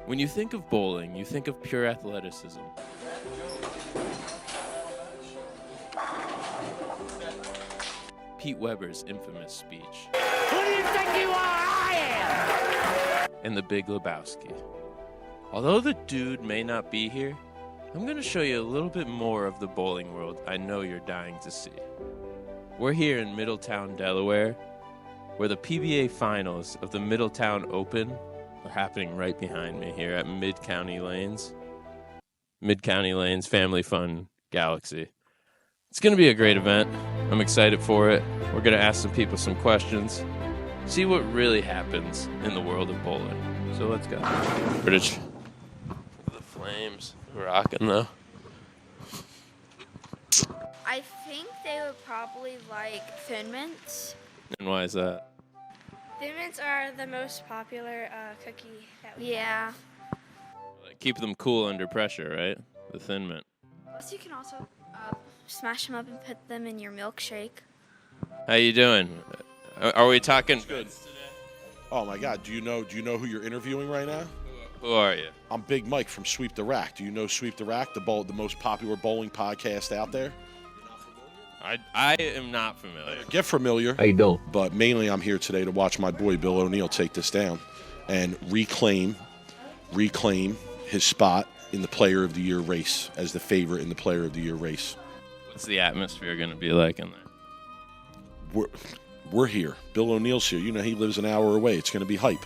When you think of bowling, you think of pure athleticism. Pete Weber's infamous speech. Who do you think you are? I am! And the Big Lebowski. Although the dude may not be here, I'm going to show you a little bit more of the bowling world I know you're dying to see. We're here in Middletown, Delaware, where the PBA finals of the Middletown Open are happening right behind me here at Mid-County Lanes. Mid-County Lanes Family Fun Galaxy. It's going to be a great event. I'm excited for it. We're going to ask some people some questions, see what really happens in the world of bowling. So let's go. British. The Flames. Rocking, though. I think they would probably like Thin Mints. And why is that? Thin Mints are the most popular cookie that we have. Yeah. Keep them cool under pressure, right? The Thin Mint. Plus, you can also smash them up and put them in your milkshake. How you doing? Are we talking? Good. Oh my God! Do you know who you're interviewing right now? Who are you? I'm Big Mike from Sweep the Rack. Do you know Sweep the Rack, the most popular bowling podcast out there? I am not familiar. Get familiar. I don't. But mainly, I'm here today to watch my boy Bill O'Neill take this down and reclaim his spot in the Player of the Year race as the favorite in the Player of the Year race. What's the atmosphere going to be like in there? We're here. Bill O'Neill's here. You know, he lives an hour away. It's going to be hype.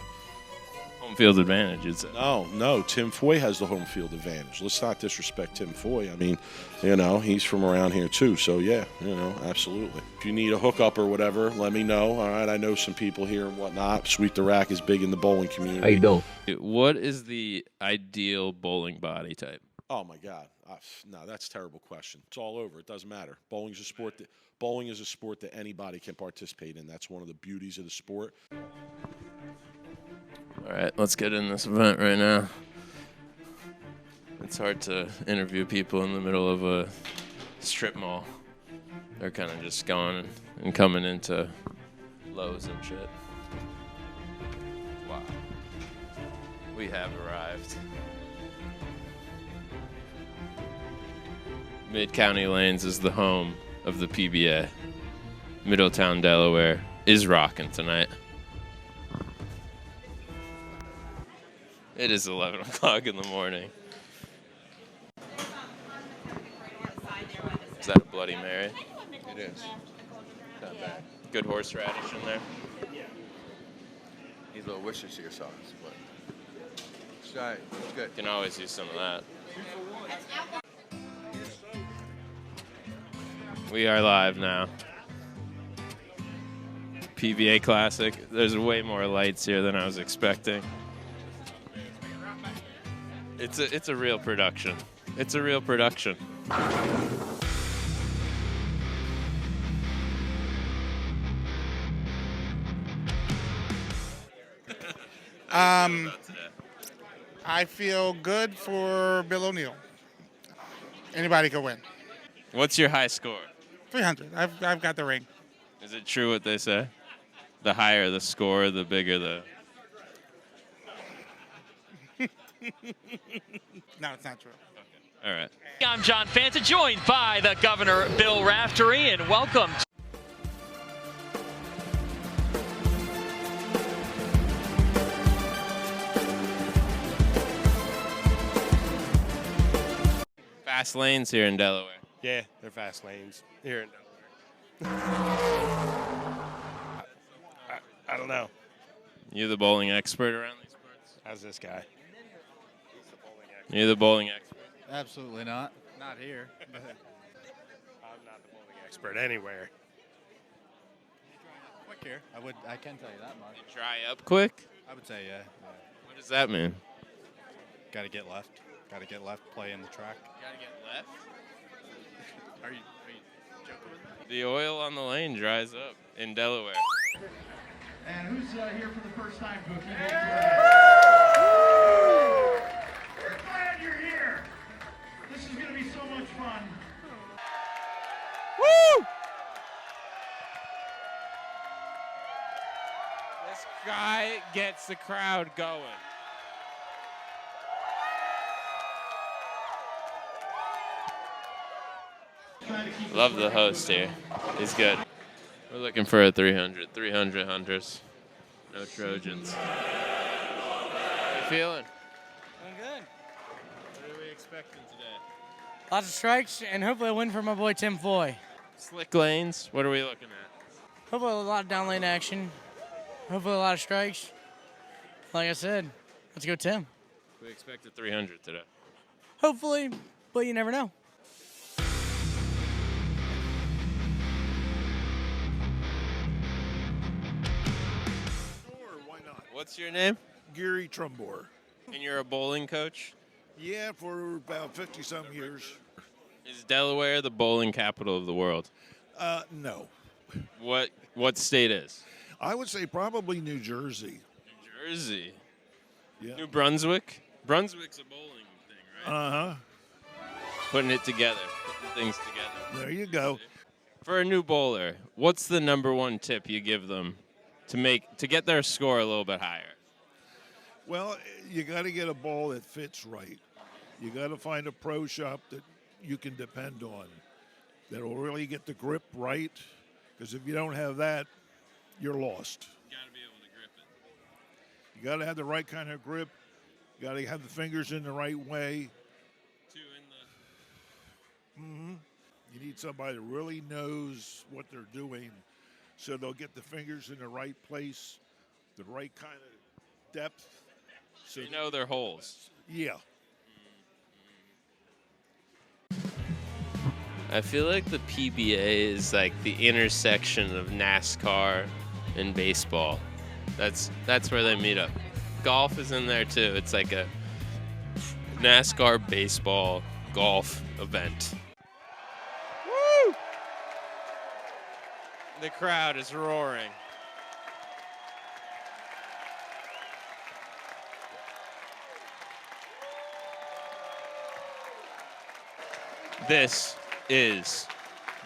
Home field advantage, it's No. Tim Foy has the home field advantage. Let's not disrespect Tim Foy. I mean, you know, he's from around here too. So, yeah, you know, absolutely. If you need a hookup or whatever, let me know. All right, I know some people here and whatnot. Sweep the Rack is big in the bowling community. I don't. What is the ideal bowling body type? Oh, my God. No, that's a terrible question. It's all over. It doesn't matter. Bowling is a sport that anybody can participate in. That's one of the beauties of the sport. All right, let's get in this event right now. It's hard to interview people in the middle of a strip mall. They're kind of just going and coming into Lowe's and shit. Wow. We have arrived. Mid-County Lanes is the home of the PBA. Middletown, Delaware is rocking tonight. It is 11 o'clock in the morning. Is that a Bloody Mary? It is. Not bad. Good horseradish in there. Needs a little Worcestershire sauce, but it's all right. It's good. Can always use some of that. We are live now. PBA Classic. There's way more lights here than I was expecting. It's a real production. It's a real production. I feel good for Bill O'Neill. Anybody could win. What's your high score? 300. I've got the ring. Is it true what they say? The higher the score, the bigger the... No, it's not true. All right. I'm John Fanta, joined by the Governor Bill Raftery, and welcome. Fast lanes here in Delaware. Yeah, they're fast lanes here in Delaware. I don't know. You the bowling expert around these parts? How's this guy? You the bowling expert? Absolutely not. Not here. I'm not the bowling expert anywhere. Quick here. I can tell you that much. You dry up quick? I would say yeah. What does that mean? Got to get left. Got to get left. Play in the track. Gotta get left? Are you joking with me? The oil on the lane dries up in Delaware. And who's here for the first time to a PBA We're glad you're here. This is going to be so much fun. Woo! This guy gets the crowd going. Love the host here. He's good. We're looking for a 300. 300 hunters. No Trojans. How you feeling? I'm good. What are we expecting today? Lots of strikes and hopefully a win for my boy Tim Foy. Slick lanes. What are we looking at? Hopefully a lot of down lane action. Hopefully a lot of strikes. Like I said, let's go Tim. We expect a 300 today. Hopefully, but you never know. Sure, why not? What's your name? Gary Trumbore. And you're a bowling coach? Yeah, for about 50-some years. Is Delaware the bowling capital of the world? No. What state is? I would say probably New Jersey. New Jersey? Yeah. New Brunswick? Brunswick's a bowling thing, right? Uh-huh. Putting it together, putting things together. There you go. For a new bowler, what's the number one tip you give them to get their score a little bit higher? Well, you got to get a ball that fits right. You got to find a pro shop that you can depend on, that will really get the grip right. Because if you don't have that, you're lost. You got to be able to grip it. You got to have the right kind of grip. You got to have the fingers in the right way. You need somebody that really knows what they're doing, so they'll get the fingers in the right place, the right kind of depth. So you know their holes. Yeah. I feel like the PBA is like the intersection of NASCAR and baseball. That's where they meet up. Golf is in there too. It's like a NASCAR baseball golf event. Woo! The crowd is roaring. This is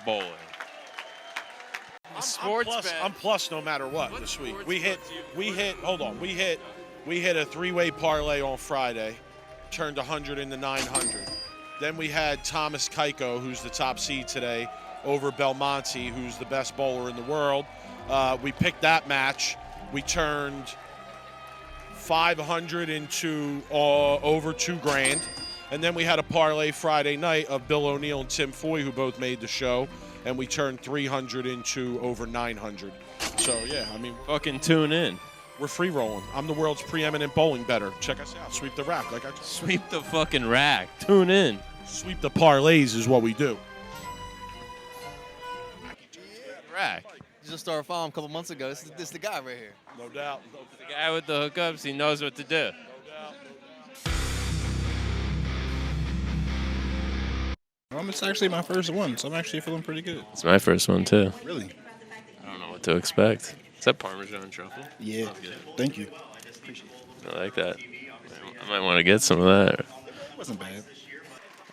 bowling. I'm plus no matter what this week. We hit a three-way parlay on Friday, turned 100 into 900. Then we had Thomas Keiko, who's the top seed today, over Belmonte, who's the best bowler in the world. We picked that match. We turned 500 into over $2,000. And then we had a parlay Friday night of Bill O'Neill and Tim Foy, who both made the show, and we turned 300 into over 900. So, yeah, I mean, fucking tune in. We're free rolling. I'm the world's preeminent bowling bettor. Check us out. Sweep the rack. Like I just sweep the fucking rack. Tune in. Sweep the parlays is what we do. Rack. Just started following him a couple months ago. This is the guy right here. No doubt. The guy with the hookups, he knows what to do. It's actually my first one, so I'm actually feeling pretty good. It's my first one, too. Really? I don't know what to expect. Is that Parmesan truffle? Yeah. Thank you. I like that. I might want to get some of that. It wasn't bad.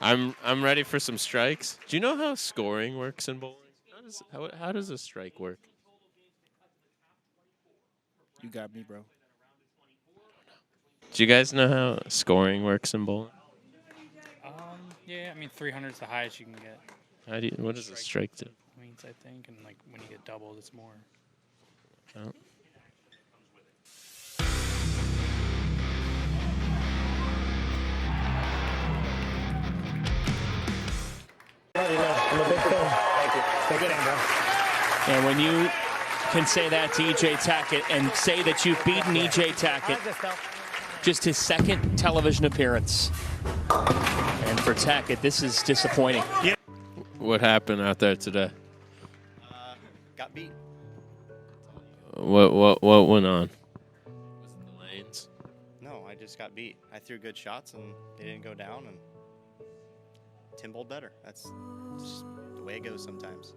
I'm ready for some strikes. Do you know how scoring works in bowling? How does a strike work? You got me, bro. Do you guys know how scoring works in bowling? Yeah, I mean 300 is the highest you can get. What does a strike do? Means I think, and like when you get doubled, it's more. Oh. I'm a big fan. Thank you. Take it in, bro. And when you can say that to E.J. Tackett and say that you've beaten E.J. Tackett, just his second television appearance. And for Tackett, this is disappointing. What happened out there today? Got beat. What went on? Was it the lanes? No, I just got beat. I threw good shots and they didn't go down, and Tim bowled better. That's just the way it goes sometimes.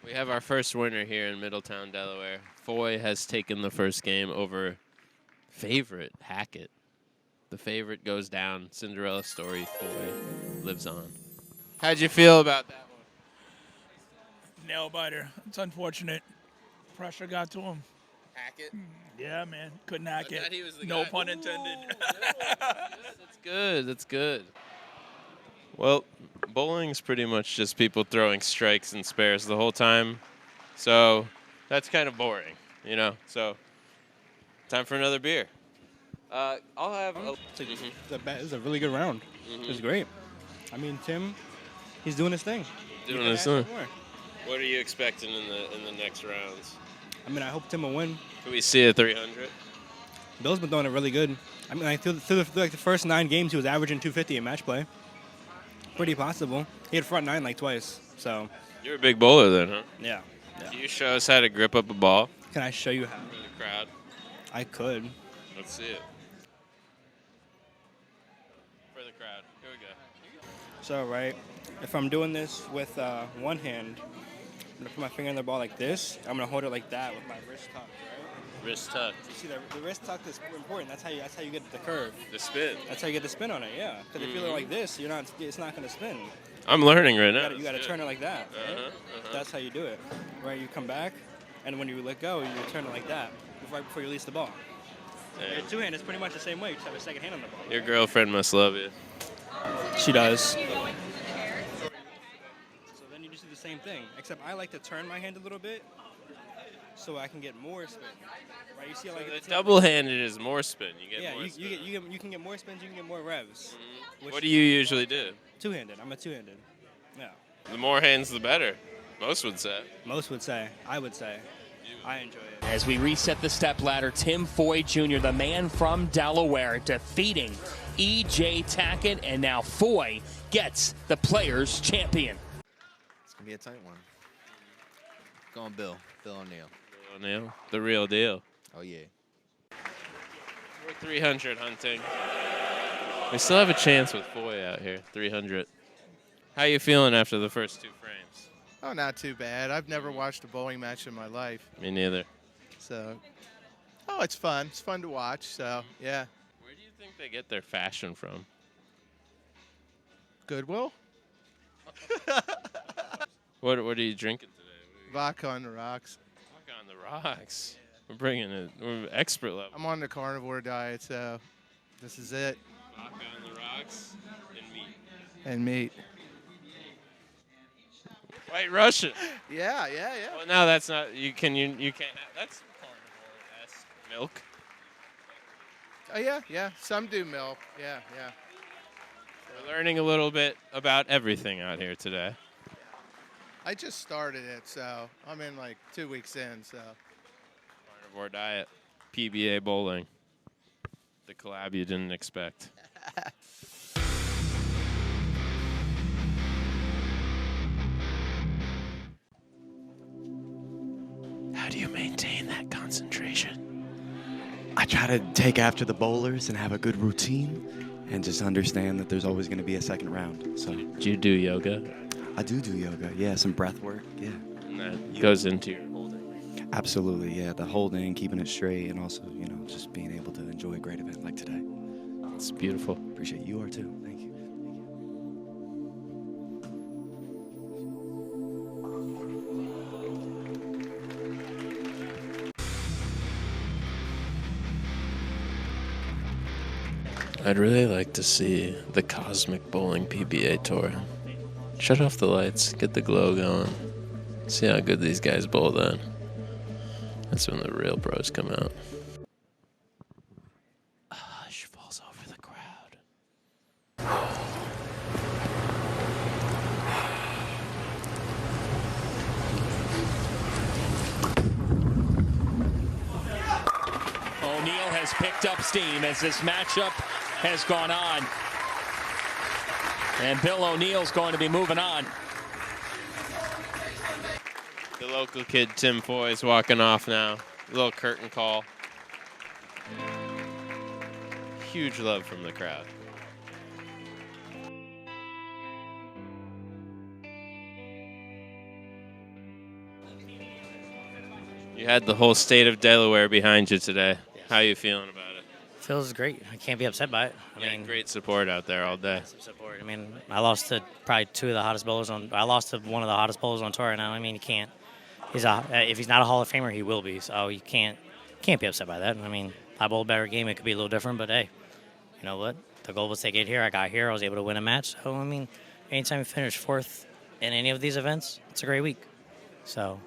We have our first winner here in Middletown, Delaware. Foy has taken the first game over favorite Hackett. The favorite goes down. Cinderella story. Foy lives on. How'd you feel about that one? Nail biter. It's unfortunate. Pressure got to him. Hackett? Yeah, man. Couldn't hack it. He was the no guy. pun intended. That's good. That's good. Well, bowling's pretty much just people throwing strikes and spares the whole time. So that's kind of boring, you know. So time for another beer. I'll have a... It's a really good round. It was great. I mean, Tim, he's doing his thing. Doing his thing. What are you expecting in the next rounds? I mean, I hope Tim will win. Can we see a 300? Bill's been throwing it really good. I mean, like, through the first 9 games, he was averaging 250 in match play. Pretty possible. He had front 9 like twice. So. You're a big bowler then, huh? Yeah. Can you show us how to grip up a ball? Can I show you how? For the crowd. I could. Let's see it. For the crowd. Here we go. So, right, if I'm doing this with one hand, I'm going to put my finger in the ball like this. I'm going to hold it like that with my wrist tucked, right? Wrist tucked. You see, the wrist tucked is important. That's how you get the curve. The spin. That's how you get the spin on it, yeah. Because if you do it like this, it's not going to spin. I'm learning right now. You got to turn it like that. Right? That's how you do it. Right, you come back, and when you let go, you turn it like that right before you release the ball. Yeah. Your two-hand is pretty much the same way. You just have a second hand on the ball. Your girlfriend must love you. She does. So then you just do the same thing, except I like to turn my hand a little bit so I can get more spin. Right? You see, like the double-handed is more spin. You get more spin. You can get more spins. You can get more revs. What do you usually do? Two-handed. I'm a two-handed. Yeah. The more hands, the better. Most would say. Most would say. I would say. I enjoy it. As we reset the step ladder, Tim Foy Jr., the man from Delaware, defeating E.J. Tackett, and now Foy gets the Players' Champion. It's going to be a tight one. Going Bill O'Neill. Bill O'Neill, the real deal. Oh, yeah. We're 300 hunting. We still have a chance with Foy out here, 300. How you feeling after the first 2 frames? Oh, not too bad. I've never watched a bowling match in my life. Me neither. So, it's fun. It's fun to watch, so, yeah. Where do you think they get their fashion from? Goodwill? What are you drinking today? Vodka on the rocks. Vodka on the rocks. We're bringing it. We're expert level. I'm on the carnivore diet, so this is it. Vodka on the rocks and meat. And meat. White Russian. Yeah. Well, now that's not. You can't have. That's carnivore-esque milk. Oh, yeah. Some do milk. Yeah. We're learning a little bit about everything out here today. I just started it, so I'm in like 2 weeks in, so. Carnivore diet. PBA bowling. The collab you didn't expect. How do you maintain that concentration? I try to take after the bowlers and have a good routine and just understand that there's always going to be a second round. So, do you do yoga? I do yoga, yeah, some breath work, yeah. And that goes into your holding? Absolutely, yeah, the holding, keeping it straight, and also, just being able to enjoy a great event like today. It's beautiful. Appreciate you are too. Thank you. I'd really like to see the Cosmic Bowling PBA Tour. Shut off the lights, get the glow going. See how good these guys bowl then. That's when the real pros come out. A hush falls over the crowd. O'Neill has picked up steam as this matchup has gone on. And Bill O'Neill's going to be moving on. The local kid, Tim Foy, is walking off now. A little curtain call. Huge love from the crowd. You had the whole state of Delaware behind you today. Yes. How are you feeling about it? Feels great. I can't be upset by it. I mean, great support out there all day. Support. I mean, I lost to probably two of the hottest bowlers on. I lost to one of the hottest bowlers on tour right now. I mean, you can't. If he's not a Hall of Famer, he will be. So you can't be upset by that. I mean, I bowled a better game. It could be a little different, but hey, you know what? The goal was to get here. I got here. I was able to win a match. So I mean, anytime you finish 4th in any of these events, it's a great week. So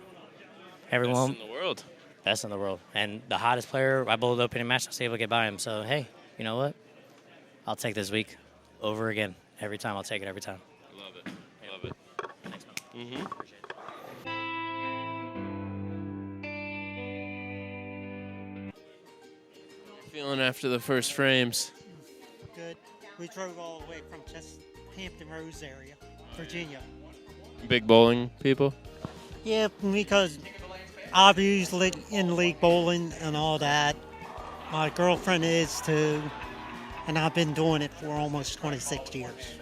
everyone, Best in the world. best in the world, and the hottest player. I bowled the opening match. I was able to get by him. So hey, you know what? I'll take this week over again every time. I'll take it every time. Love it. Love it. Thanks, man. Mm-hmm. Feeling after the first frames. Good. We drove all the way from just Hampton Roads area, Virginia. Big bowling people. Yeah, because I've usually in league bowling and all that. My girlfriend is too, and I've been doing it for almost 26 years.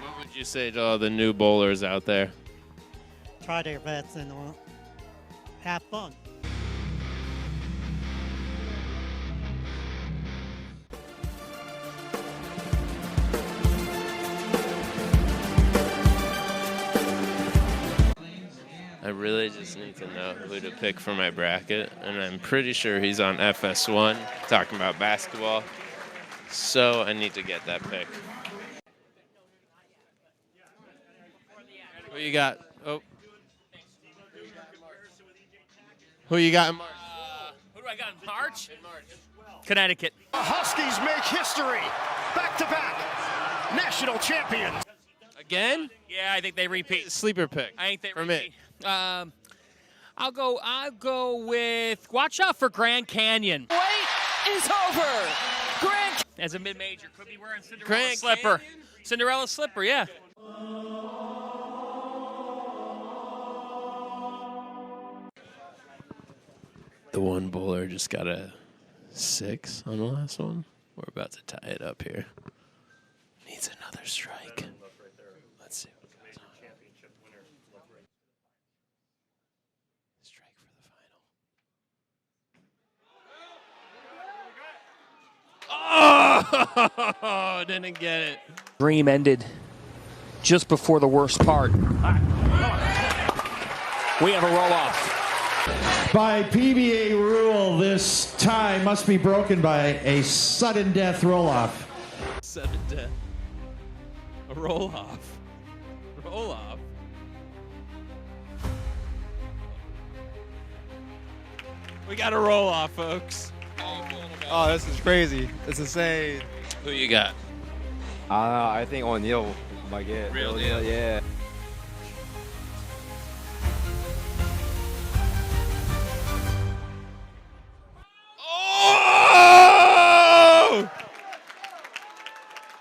What would you say to all the new bowlers out there? Try their best and have fun. I really just need to know who to pick for my bracket, and I'm pretty sure he's on FS1, talking about basketball, so I need to get that pick. Who you got? Oh. Who you got in March? Who do I got in March? Connecticut. Huskies make history. Back-to-back national champions. Again? Yeah, I think they repeat. Sleeper pick. I think they for repeat. me. I'll go with. Watch out for Grand Canyon. Wait is over. Grand. As a mid-major, could be wearing Cinderella Grand slipper. Canyon? Cinderella slipper, yeah. The one bowler just got a 6 on the last one. We're about to tie it up here. Needs another strike. Let's see what goes on. Strike for the final. Oh, didn't get it. Dream ended just before the worst part. We have a roll-off. By PBA rule, this tie must be broken by a sudden death roll-off. Sudden death. A roll-off. Roll-off. We got a roll-off, folks. Oh, this is crazy. It's insane. Who you got? I think O'Neal might get. Real deal. Yeah. Oh!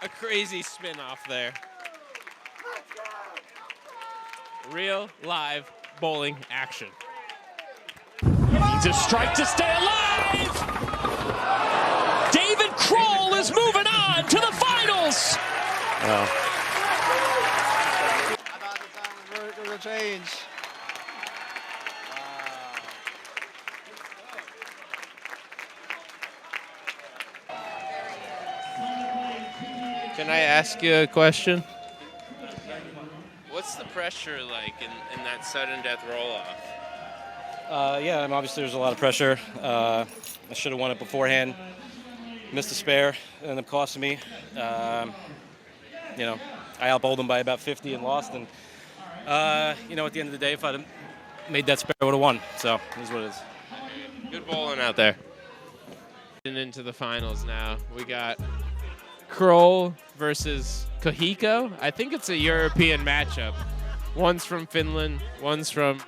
A crazy spin off there. Real live bowling action. Needs a strike to stay alive. David Kroll is moving on to the finals. How about the time for a change? Can I ask you a question? What's the pressure like in that sudden death roll-off? Yeah, I mean, obviously there's a lot of pressure. I should have won it beforehand. Missed a spare, ended up costing me. You know, I outbowled him by about 50 and lost. And, you know, at the end of the day, if I'd have made that spare, I would have won. So, it is what it is. Good bowling out there. And into the finals now. We got Kroll versus Kohiko. I think it's a European matchup. One's from Finland, one's from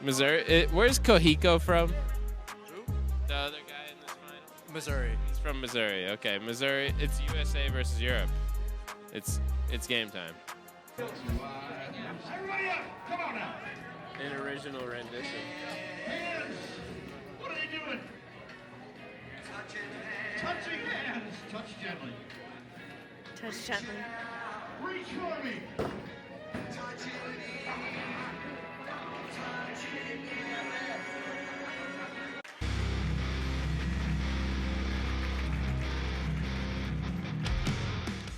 Missouri. Where's Kohiko from? The other guy in this final? Missouri. He's from Missouri. Okay, Missouri. It's USA versus Europe. It's game time. Everybody up! Come on now. An original rendition. Hands. What are they doing? Touching hands. Touch gently. Touch gently. Reach for me.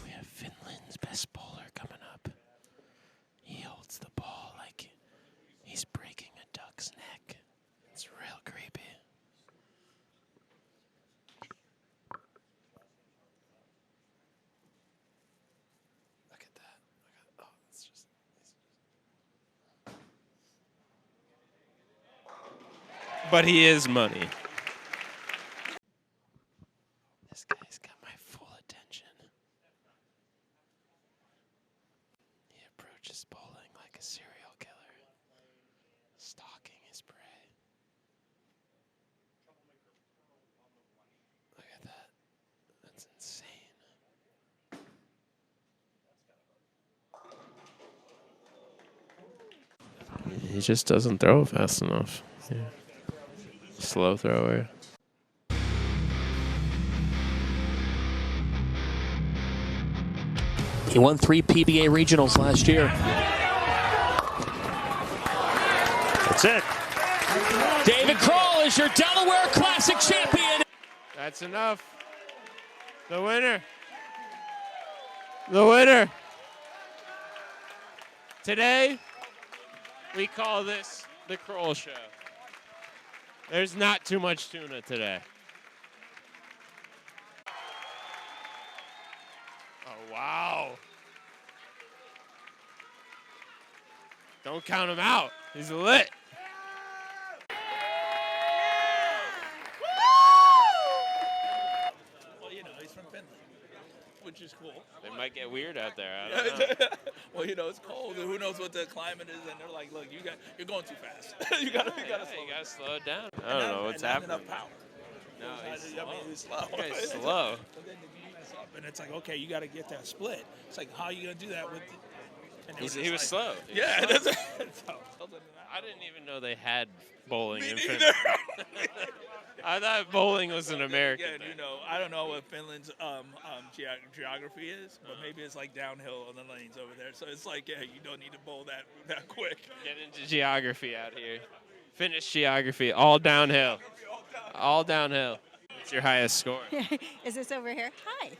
We have Finland's best bowler coming up. He holds the ball like he's breaking a duck's neck. It's real creepy. but he is money. This guy's got my full attention. He approaches bowling like a serial killer, stalking his prey. Look at that. That's insane. He just doesn't throw fast enough. Yeah. Slow thrower. He won 3 PBA regionals last year. That's it. David Kroll is your Delaware Classic champion. That's enough. The winner. The winner. Today, we call this the Kroll Show. There's not too much tuna today. Oh, wow. Don't count him out. He's lit. Well, you know, he's from Finland, which is cool. They might get weird out there. I don't know. Well, you know, it's cold, and who knows what the climate is, and they're like, look, you're going too fast. you gotta slow it down. I don't know what's happening. Enough power. No, he's slow. He's slow. This guy's slow. But then if you mess up, and it's like, okay, you got to get that split. It's like, how are you gonna do that with? He was slow. Yeah, It was slow. I didn't even know they had bowling in Finland. I thought bowling was an American thing. You know, I don't know what Finland's geography is, but maybe it's like downhill on the lanes over there. So it's like, yeah, you don't need to bowl that quick. Get into geography out here. Finnish geography, all downhill. All downhill. What's your highest score? Is this over here? Hi.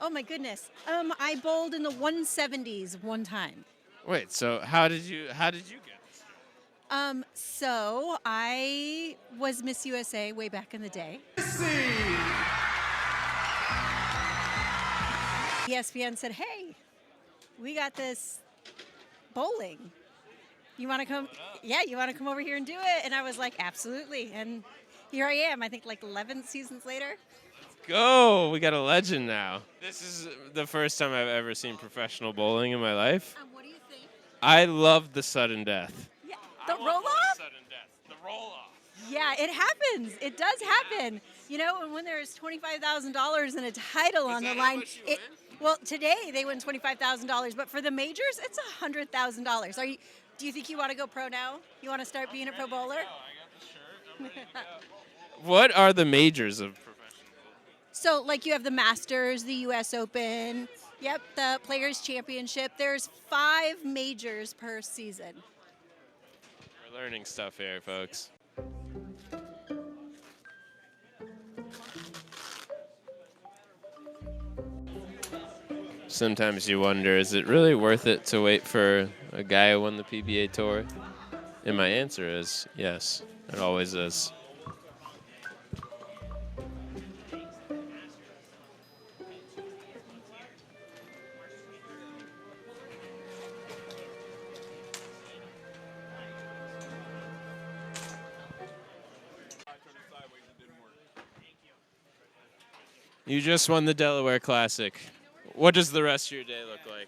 Oh my goodness. I bowled in the 170s one time. Wait, so how did you get this? So I was Miss USA way back in the day. ESPN said, "Hey, we got this bowling. You want to come? Yeah, you want to come over here and do it?" And I was like, "Absolutely." And here I am. I think like 11 seasons later. Go! We got a legend now. This is the first time I've ever seen professional bowling in my life. What do you think? I love the sudden death. Yeah, the roll-off? Sudden death. The roll-off. Yeah, it happens. It does happen. You know, and when there's $25,000 and a title on the line, well, today they win $25,000, but for the majors, it's $100,000. Do you think you want to go pro now? You want to start being a pro bowler? I got the shirt. What are the majors of professional? So, like, you have the Masters, the U.S. Open, yep, the Players' Championship. There's 5 majors per season. We're learning stuff here, folks. Sometimes you wonder, is it really worth it to wait for a guy who won the PBA Tour? And my answer is yes, it always is. You just won the Delaware Classic. What does the rest of your day look like?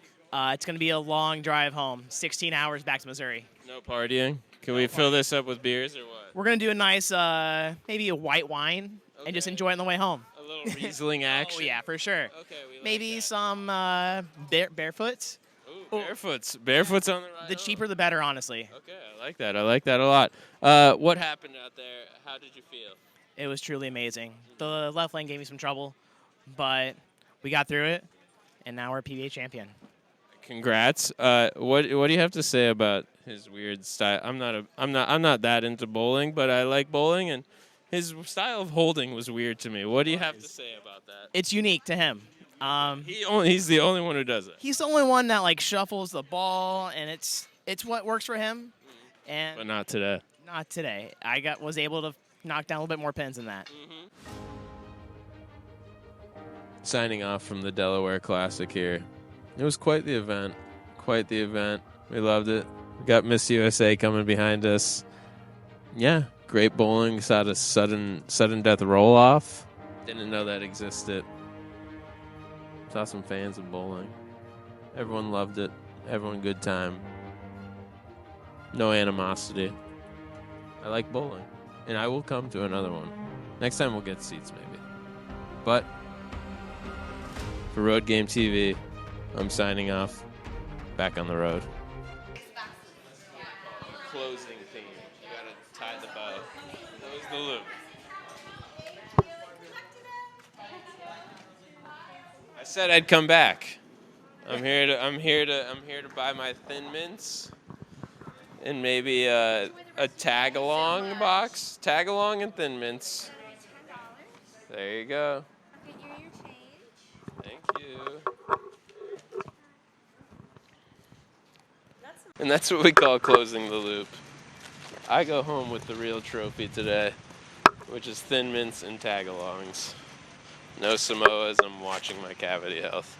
It's going to be a long drive home, 16 hours back to Missouri. No partying? Can we fill this up with beers or what? We're going to do a nice, maybe a white wine and just enjoy it on the way home. A little Riesling action? Oh, yeah, for sure. Okay, we like maybe that. some barefoots. Ooh, barefoots on the ride The cheaper, the better, honestly. Okay, I like that. I like that a lot. What happened out there? How did you feel? It was truly amazing. The left lane gave me some trouble, but we got through it, and now we're PBA champion. Congrats. What do you have to say about his weird style? I'm not that into bowling, but I like bowling, and his style of holding was weird to me. What do you have to say about that? It's unique to him. He's the only one who does it. He's the only one that like shuffles the ball, and it's what works for him. And But not today. Not today. I was able to knock down a little bit more pins than that. Signing off from the Delaware Classic here. It was quite the event. Quite the event. We loved it. We got Miss USA coming behind us. Yeah, Great bowling. Saw a sudden death roll off. Didn't know that existed. Saw some fans of bowling. Everyone loved it. Everyone good time. No animosity. I like bowling. And I will come to another one. Next time we'll get seats maybe. But for Road Game TV, I'm signing off. Back on the road. Closing theme. You gotta tie the bow. Close the loop. I said I'd come back. I'm here to buy my Thin Mints and maybe a tag along box. Tag along and Thin Mints. There you go. Thank you. And that's what we call closing the loop. I go home with the real trophy today, which is Thin Mints and tag alongs. No Samoas. I'm watching my cavity health.